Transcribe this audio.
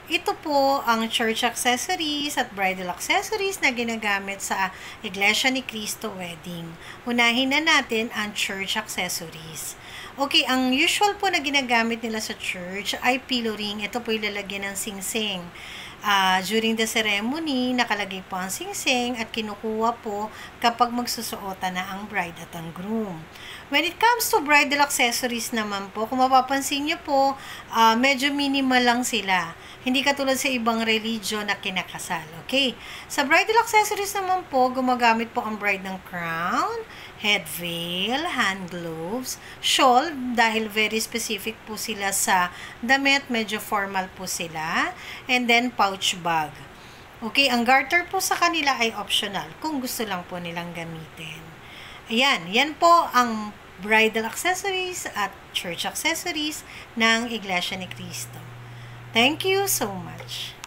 Ito po ang church accessories at bridal accessories na ginagamit sa Iglesia ni Cristo wedding. Unahin na natin ang church accessories. Okay, ang usual po na ginagamit nila sa church ay pillow ring. Ito po ilalagyan ng singsing. During the ceremony, nakalagay po ang singsing at kinukuha po kapag magsusuotan na ang bride at ang groom. When it comes to bridal accessories naman po, kung mapapansin nyo po, medyo minimal lang sila. Hindi katulad sa ibang religion na kinakasal. Okay? Sa bridal accessories naman po, gumagamit po ang bride ng crown, head veil, hand gloves, shawl, dahil very specific po sila sa damit, medyo formal po sila, and then pouch bag. Okay, ang garter po sa kanila ay optional kung gusto lang po nilang gamitin. Ayan, yan po ang bridal accessories at church accessories ng Iglesia ni Cristo. Thank you so much.